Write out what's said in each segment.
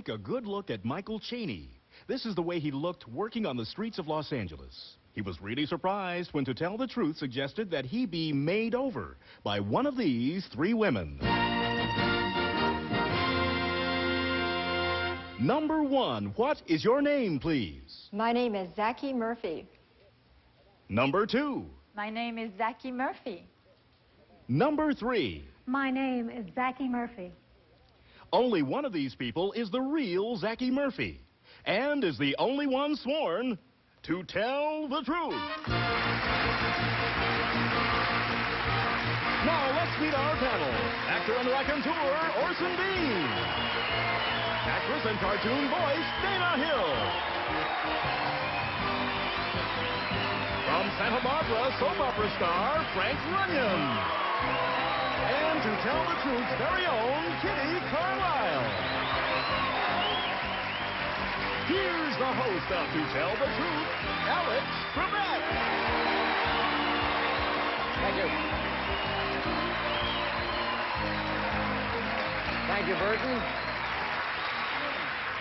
Take a good look at Michael Chaney. This is the way he looked working on the streets of Los Angeles. He was really surprised when, to tell the truth, suggested that he be made over by one of these three women. Number one, what is your name, please? My name is Zackie Murphy. Number two. My name is Zackie Murphy. Number three. My name is Zackie Murphy. Only one of these people is the real Zackie Murphy, and is the only one sworn to tell the truth. Now let's meet our panel. Actor and raconteur, Orson Bean. Actress and cartoon voice, Dana Hill. From Santa Barbara, soap opera star, Frank Runyon. And to tell the truth's very own, Kitty Carlisle. Here's the host of To Tell the Truth, Alex Trebek. Thank you. Thank you, Burton.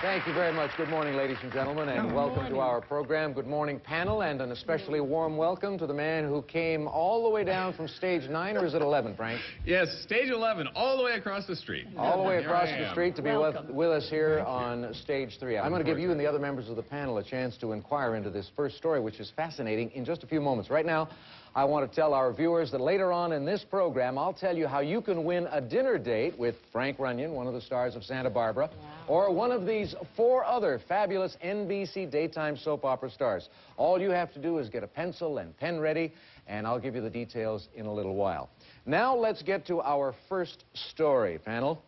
Thank you very much. Good morning, ladies and gentlemen, and welcome to our program. Good morning, panel, and an especially warm welcome to the man who came all the way down from stage 9, or is it 11, Frank? Yes, stage 11, all the way across the street. All the way across the street to be with us here on stage 3. I'm going to give you and the other members of the panel a chance to inquire into this first story, which is fascinating, in just a few moments. Right now, I want to tell our viewers that later on in this program, I'll tell you how you can win a dinner date with Frank Runyon, one of the stars of Santa Barbara, or one of these 4 other fabulous NBC daytime soap opera stars. All you have to do is get a pencil and pen ready, and I'll give you the details in a little while. Now let's get to our first story, panel.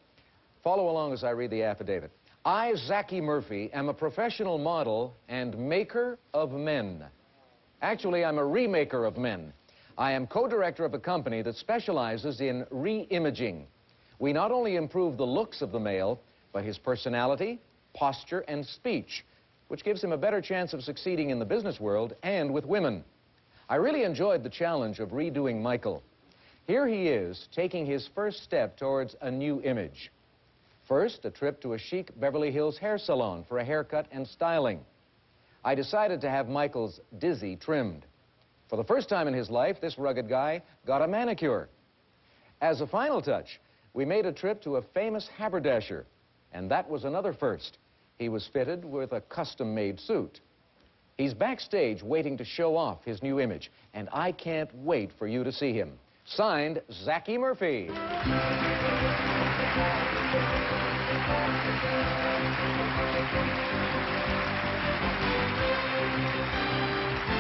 Follow along as I read the affidavit. I, Zackie Murphy, am a professional model and maker of men. Actually, I'm a remaker of men. I am co-director of a company that specializes in re-imaging. We not only improve the looks of the male, but his personality, posture, and speech, which gives him a better chance of succeeding in the business world and with women. I really enjoyed the challenge of redoing Michael. Here he is, taking his first step towards a new image. First, a trip to a chic Beverly Hills hair salon for a haircut and styling. I decided to have Michael's dizzy trimmed. For the first time in his life, this rugged guy got a manicure. As a final touch, we made a trip to a famous haberdasher, and that was another first. He was fitted with a custom-made suit. He's backstage waiting to show off his new image, and I can't wait for you to see him. Signed, Zackie Murphy.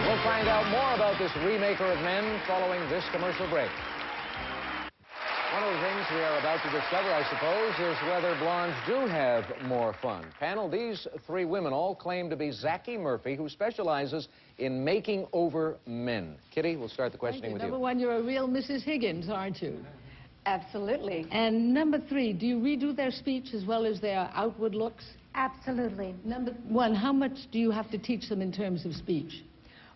We'll find out more about this remaker of men following this commercial break. One of the things we are about to discover, I suppose, is whether blondes do have more fun. Panel, these 3 women all claim to be Zackie Murphy, who specializes in making over men. Kitty, we'll start the questioning with you. Number 1, you're a real Mrs. Higgins, aren't you? Absolutely. And number 3, do you redo their speech as well as their outward looks? Absolutely. Number 1, how much do you have to teach them in terms of speech?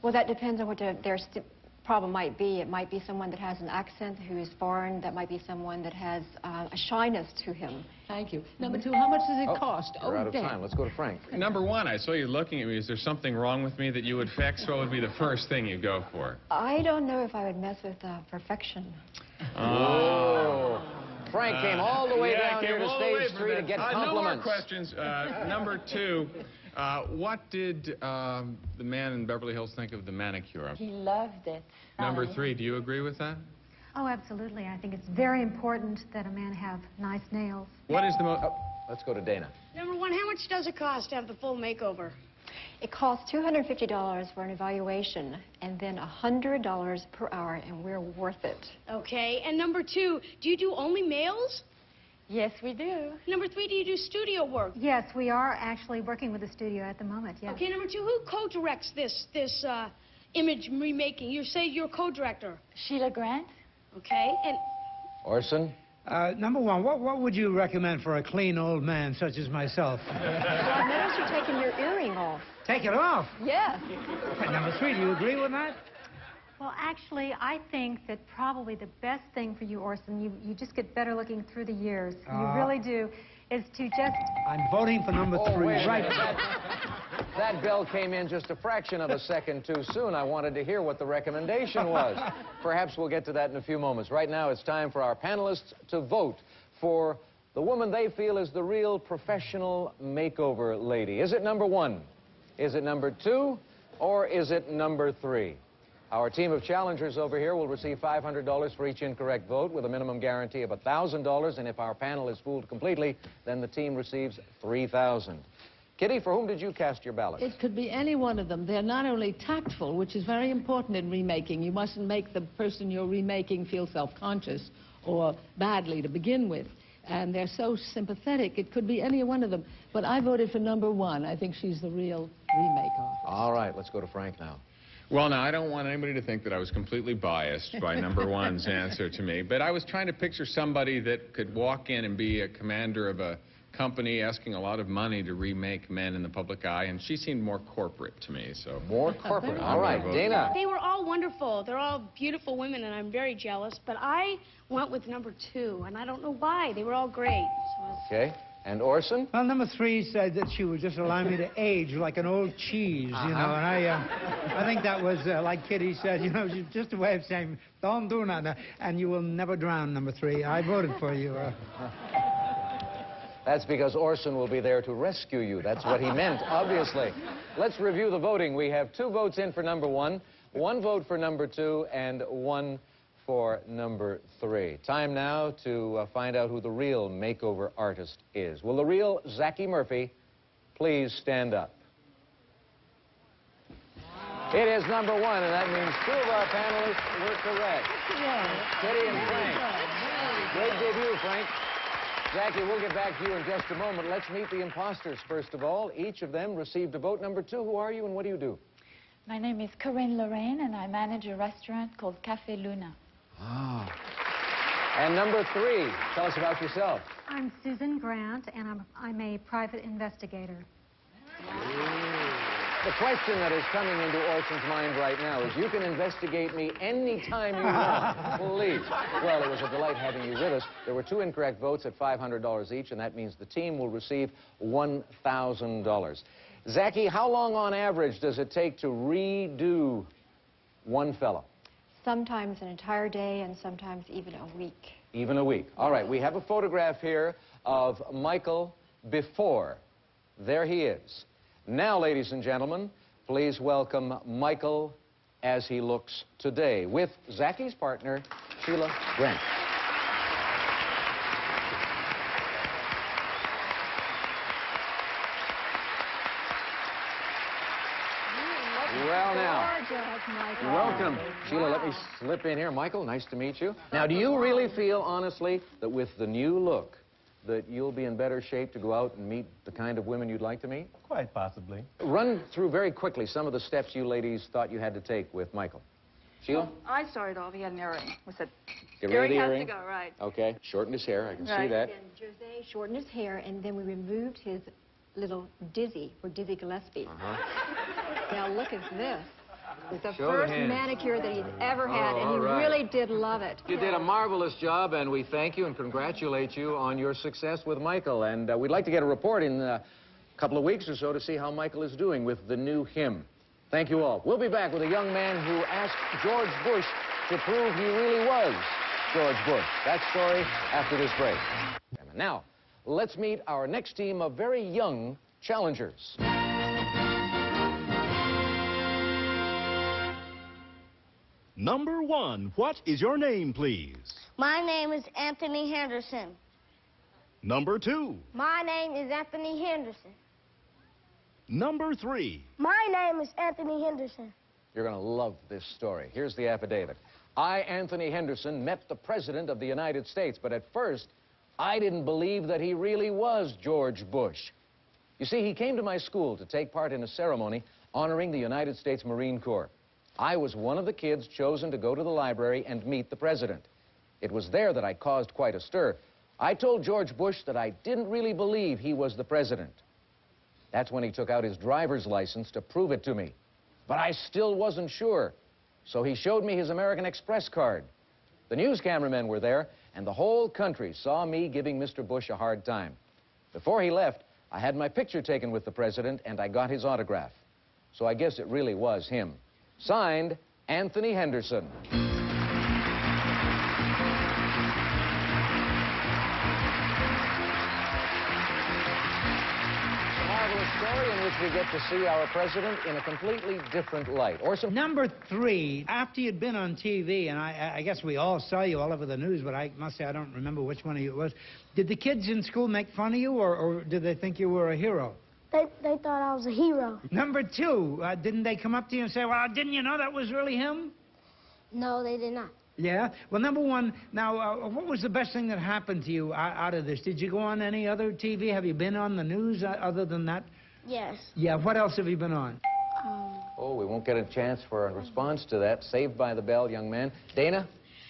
Well, that depends on what their problem might be. It might be someone that has an accent who is foreign. That might be someone that has a shyness to him. Thank you. Number 2, how much does it cost? We're out of time. Let's go to Frank. Number 1, I saw you looking at me. Is there something wrong with me that you would fix? What would be the first thing you'd go for? I don't know if I would mess with perfection. Oh. Frank came all the way down here to stage 3 to get compliments. No more questions. Number 2, what did the man in Beverly Hills think of the manicure? He loved it. Number 3, do you agree with that? Oh, absolutely. I think it's very important that a man have nice nails. What is the most... Let's go to Dana. Number 1, how much does it cost to have the full makeover? It costs $250 for an evaluation, and then $100 per hour, and we're worth it. Okay, and number 2, do you do only males? Yes, we do. Number 3, do you do studio work? Yes, we are actually working with the studio at the moment, yes. Okay, number 2, who co-directs this image remaking? You say you're co-director. Sheila Grant? Okay, and... Orson? Number 1, what would you recommend for a clean old man such as myself? Well, I've noticed you're taking your earring off. Take it off? Yes. And number 3, do you agree with that? Well, actually, I think that probably the best thing for you, Orson, you just get better looking through the years. You really do. is to just... I'm voting for number Oh, 3 wait a right minute. now. That bell came in just a fraction of a second too soon. I wanted to hear what the recommendation was. Perhaps we'll get to that in a few moments. Right now, it's time for our panelists to vote for the woman they feel is the real professional makeover lady. Is it number 1? Is it number 2? Or is it number 3? Our team of challengers over here will receive $500 for each incorrect vote with a minimum guarantee of $1,000. And if our panel is fooled completely, then the team receives $3,000. Kitty, for whom did you cast your ballot? It could be any one of them. They're not only tactful, which is very important in remaking. You mustn't make the person you're remaking feel self-conscious or badly to begin with. And they're so sympathetic. It could be any one of them. But I voted for number 1. I think she's the real remake artist. All right, let's go to Frank now. Well, now, I don't want anybody to think that I was completely biased by number 1's answer to me, but I was trying to picture somebody that could walk in and be a commander of a company asking a lot of money to remake men in the public eye, and she seemed more corporate to me, so... More corporate. All right, Dana. They were all wonderful. They're all beautiful women, and I'm very jealous. But I went with number 2, and I don't know why. They were all great. Okay. And Orson? Well, number 3 said that she would just allow me to age like an old cheese, you know, and I think that was, like Kitty said, you know, just a way of saying, don't do nothing, and you will never drown, number 3. I voted for you. That's because Orson will be there to rescue you. That's what he meant, obviously. Let's review the voting. We have 2 votes in for number 1, 1 vote for number 2, and 1 for number 3. Time now to find out who the real makeover artist is. Will the real Zachy Murphy please stand up? It is number 1, and that means 2 of our panelists were correct. Kitty and Frank. Great debut, Frank. Zachy, we'll get back to you in just a moment. Let's meet the imposters first of all. Each of them received a vote. Number 2, who are you and what do you do? My name is Corinne Lorraine, and I manage a restaurant called Café Luna. Ah. And number 3, tell us about yourself. I'm Susan Grant, and I'm a private investigator. The question that is coming into Orson's mind right now is you can investigate me anytime you want, please. Well, it was a delight having you with us. There were 2 incorrect votes at $500 each, and that means the team will receive $1,000. Zachy, how long on average does it take to redo one fellow? Sometimes an entire day and sometimes even a week. Even a week. All right, we have a photograph here of Michael before. There he is. Now, ladies and gentlemen, please welcome Michael as he looks today with Zachy's partner, Sheila Grant. Well, now, welcome. Sheila, let me slip in here. Michael, nice to meet you. Now, do you really feel, honestly, that with the new look, that you'll be in better shape to go out and meet the kind of women you'd like to meet? Quite possibly. Run through very quickly some of the steps you ladies thought you had to take with Michael. Sheila? Well, I started off, he had an earring. We said, Get rid of the earring. has to go, right. Okay. Shortened his hair, I can see that. And Jose shortened his hair, and then we removed his little Dizzy, or Dizzy Gillespie. Now look at this. It's the first manicure that he's ever had, and he really did love it. You did a marvelous job, and we thank you and congratulate you on your success with Michael. And we'd like to get a report in a couple of weeks or so to see how Michael is doing with the new him. Thank you all. We'll be back with a young man who asked George Bush to prove he really was George Bush. That story after this break. Now, let's meet our next team of very young challengers. Number 1, what is your name, please? My name is Anthony Henderson. Number 2. My name is Anthony Henderson. Number 3. My name is Anthony Henderson. You're going to love this story. Here's the affidavit. I, Anthony Henderson, met the President of the United States, but at first, I didn't believe that he really was George Bush. You see, he came to my school to take part in a ceremony honoring the United States Marine Corps. I was one of the kids chosen to go to the library and meet the President. It was there that I caused quite a stir. I told George Bush that I didn't really believe he was the President. That's when he took out his driver's license to prove it to me. But I still wasn't sure. So he showed me his American Express card. The news cameramen were there, and the whole country saw me giving Mr. Bush a hard time. Before he left, I had my picture taken with the president, and I got his autograph. So I guess it really was him. Signed, Anthony Henderson. Story in which we get to see our president in a completely different light. Orson? Number 3, after you'd been on TV, and I guess we all saw you all over the news, but I must say I don't remember which one of you it was. Did the kids in school make fun of you, or did they think you were a hero? They thought I was a hero. Number 2, didn't they come up to you and say, well, didn't you know that was really him? No, they did not. Yeah? Well, number 1, now, what was the best thing that happened to you out of this? Did you go on any other TV? Have you been on the news other than that? Yes. Yeah, what else have you been on? Oh, we won't get a chance for a response to that. Saved by the bell, young man. Dana?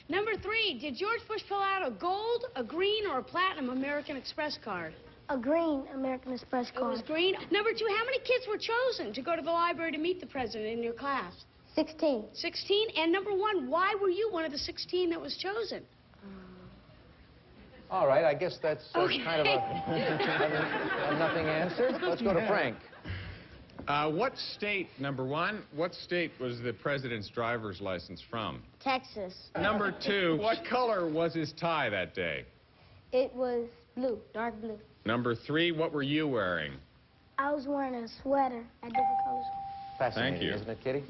Number 3, did George Bush pull out a gold, a green, or a platinum American Express card? A green American Express card. It was green. Number 2, how many kids were chosen to go to the library to meet the president in your class? 16. 16? And number 1, why were you one of the 16 that was chosen? All right, I guess that's kind of a nothing answer. Let's go to Frank. What state, number 1, what state was the president's driver's license from? Texas. Number 2, what color was his tie that day? It was blue, dark blue. Number 3, what were you wearing? I was wearing a sweater at different colors. Fascinating, Thank you. isn't it, Kitty?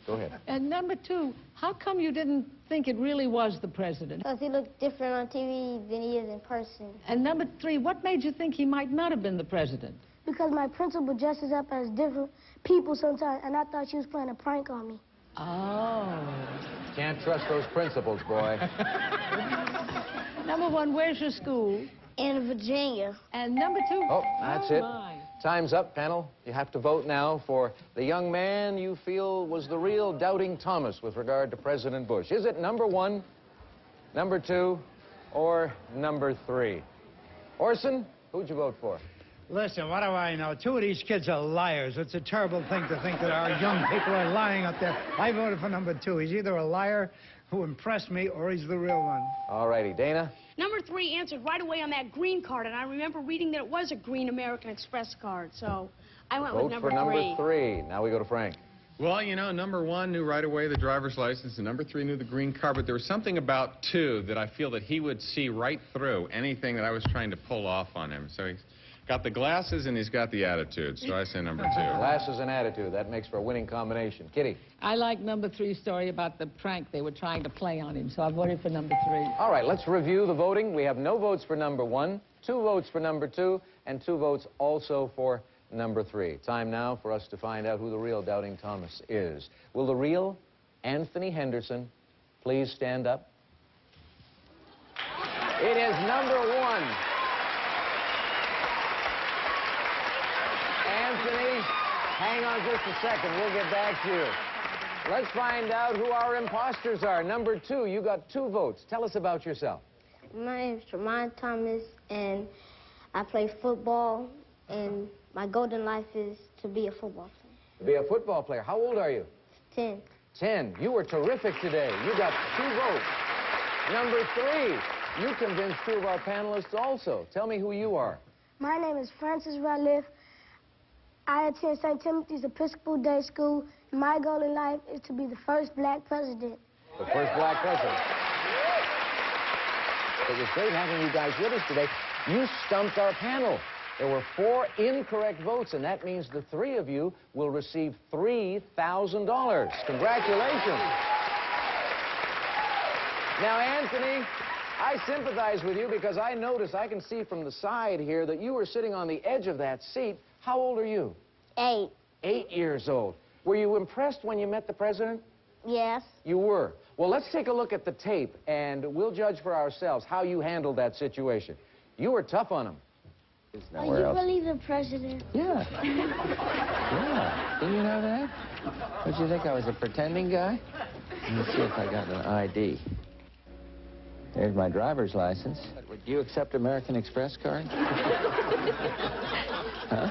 Go ahead. And number 2, how come you didn't think it really was the president? Because he looked different on TV than he is in person. And number 3, what made you think he might not have been the president? Because my principal dresses up as different people sometimes, and I thought she was playing a prank on me. Oh. Can't trust those principals, boy. Number 1, where's your school? In Virginia. And number 2? Oh, that's it. My. Time's up, panel. You have to vote now for the young man you feel was the real doubting Thomas with regard to President Bush. Is it number 1, number 2, or number 3? Orson, who'd you vote for? Listen, what do I know? 2 of these kids are liars. It's a terrible thing to think that our young people are lying up there. I voted for number 2. He's either a liar who impressed me, or he's the real one. All righty, Dana? Number 3 answered right away on that green card, and I remember reading that it was a green American Express card, so I went with number 3. Vote for number 3. Now we go to Frank. Well, you know, number 1 knew right away the driver's license, and number 3 knew the green card, but there was something about 2 that I feel that he would see right through anything that I was trying to pull off on him. So he's got the glasses and he's got the attitude, so I say number 2. Glasses and attitude. That makes for a winning combination. Kitty? I like number 3's story about the prank they were trying to play on him, so I voted for number 3. All right, let's review the voting. We have no votes for number 1, 2 votes for number 2, and 2 votes also for number 3. Time now for us to find out who the real doubting Thomas is. Will the real Anthony Henderson please stand up? It is number 1. Anthony, hang on just a second. We'll get back to you. Let's find out who our imposters are. Number 2, you got 2 votes. Tell us about yourself. My name is Tremont Thomas, and I play football, and my golden life is to be a football player. To be a football player. How old are you? 10. 10. You were terrific today. You got 2 votes. Number 3, you convinced 2 of our panelists also. Tell me who you are. My name is Francis Ratliff. I attend St. Timothy's Episcopal Day School. My goal in life is to be the first black president. The first black president. It was great having you guys with us today. You stumped our panel. There were 4 incorrect votes, and that means the 3 of you will receive $3,000. Congratulations. Now, Anthony, I sympathize with you because I notice, I can see from the side here that you were sitting on the edge of that seat. How old are you? 8. 8 years old. Were you impressed when you met the president? Yes. You were. Well, let's take a look at the tape, and we'll judge for ourselves how you handled that situation. You were tough on him. Are you really the president? Yeah. Yeah. Didn't you know that? Don't you think I was a pretending guy? Let's see if I got an ID. There's my driver's license. Would you accept American Express card? Huh?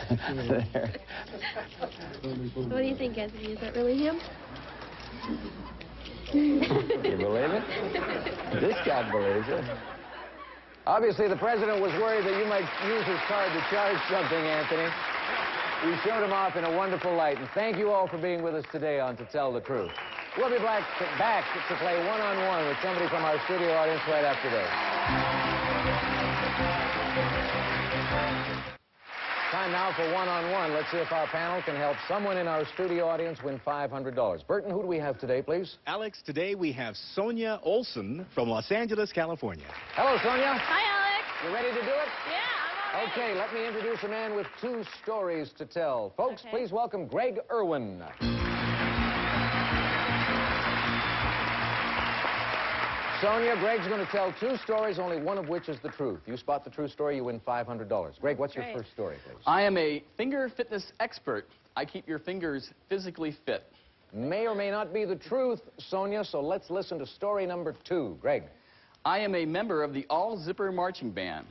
There. What do you think, Anthony? Is that really him? You believe it? This guy believes it. Obviously, the president was worried that you might use his card to charge something, Anthony. We showed him off in a wonderful light, and thank you all for being with us today on To Tell the Truth. We'll be back to play one-on-one with somebody from our studio audience right after this. Time now for one-on-one. Let's see if our panel can help someone in our studio audience win $500. Burton, who do we have today, please? Alex, today we have Sonia Olson from Los Angeles, California. Hello, Sonia. Hi, Alex. You ready to do it? Yeah, I'm all ready. Okay, let me introduce a man with 2 stories to tell. Folks, please welcome Greg Irwin. Sonia, Greg's going to tell 2 stories, only one of which is the truth. You spot the true story, you win $500. Greg, what's your first story, please? I am a finger fitness expert. I keep your fingers physically fit. May or may not be the truth, Sonia, so let's listen to story number 2. Greg. I am a member of the all-zipper marching band.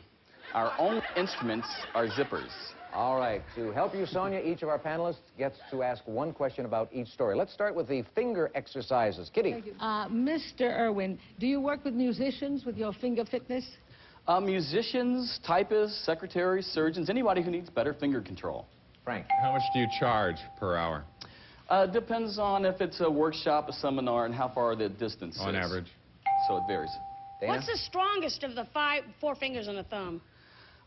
Our only instruments are zippers. All right, to help you, Sonia, each of our panelists gets to ask 1 question about each story. Let's start with the finger exercises. Kitty. Mr. Irwin, do you work with musicians with your finger fitness? Musicians, typists, secretaries, surgeons, anybody who needs better finger control. Frank. How much do you charge per hour? Depends on if it's a workshop, a seminar, and how far the distance is. On average? So it varies. Dana? What's the strongest of the 4 fingers and a thumb?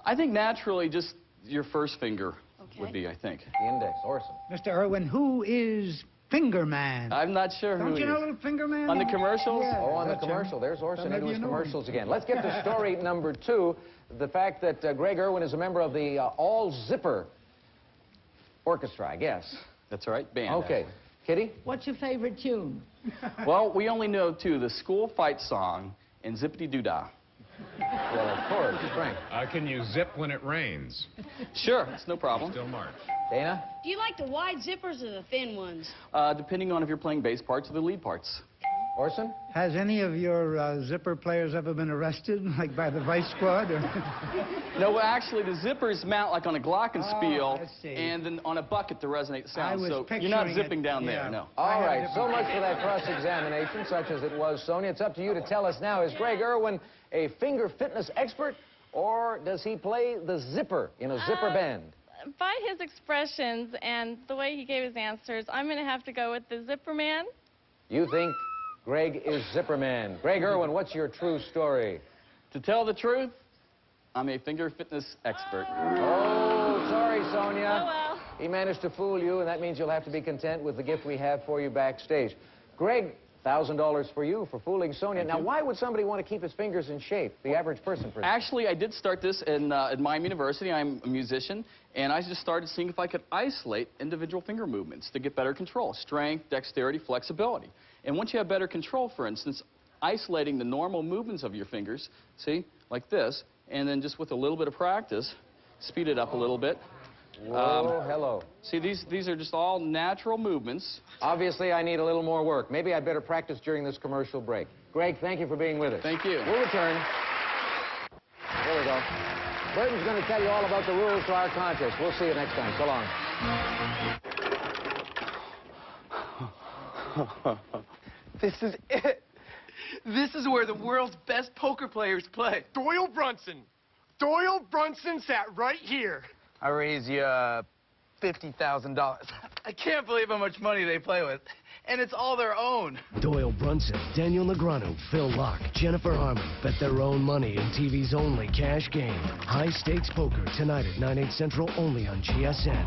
I think naturally just your first finger would be, I think. The index. Orson. Mr. Irwin, who is Finger Man? I'm not sure who Don't he you know is. little Finger Man? On the commercials? Yeah, Oh, on the that's commercial. him. There's Orson Maybe into his you know commercials him. again. Let's get to story number 2. The fact that Greg Irwin is a member of the all-zipper orchestra, I guess. That's right, band. Okay. Kitty? What's your favorite tune? Well, we only know 2, the school fight song and Zippity Doo Dah. Well, of course. Frank? Can you zip when it rains? Sure, it's no problem. Still March. Dana? Do you like the wide zippers or the thin ones? Depending on if you're playing bass parts or the lead parts. Orson? Has any of your zipper players ever been arrested, like by the Vice Squad? Or? No, well, actually, the zippers mount like on a glockenspiel, I see. and then on a bucket to resonate the I sound. was So picturing you're not zipping it, down yeah. there, no. All right, so much for that cross-examination, such as it was, Sonia. It's up to you to tell us now, is Greg Irwin a finger fitness expert, or does he play the zipper in a zipper band? By his expressions and the way he gave his answers, I'm going to have to go with the zipper man. You think Greg is zipper man. Greg Irwin, what's your true story? To tell the truth, I'm a finger fitness expert. Oh, sorry, Sonia. Oh, well. He managed to fool you, and that means you'll have to be content with the gift we have for you backstage. Greg, $1,000 for you for fooling Sonia. Now, why would somebody want to keep his fingers in shape, the average person? For Actually, I did start this at Miami University. I'm a musician, and I just started seeing if I could isolate individual finger movements to get better control, strength, dexterity, flexibility. And once you have better control, for instance, isolating the normal movements of your fingers, see, like this, and then just with a little bit of practice, speed it up a little bit. Whoa, hello. See, these are just all natural movements. Obviously, I need a little more work. Maybe I'd better practice during this commercial break. Greg, thank you for being with us. Thank you. We'll return. There we go. Burton's going to tell you all about the rules to our contest. We'll see you next time. So long. This is it. This is where the world's best poker players play. Doyle Brunson. Doyle Brunson sat right here. I raise you $50,000. I can't believe how much money they play with. And it's all their own. Doyle Brunson, Daniel Negreanu, Phil Locke, Jennifer Harmon bet their own money in TV's only cash game. High Stakes Poker, tonight at 9/8 Central, only on GSN.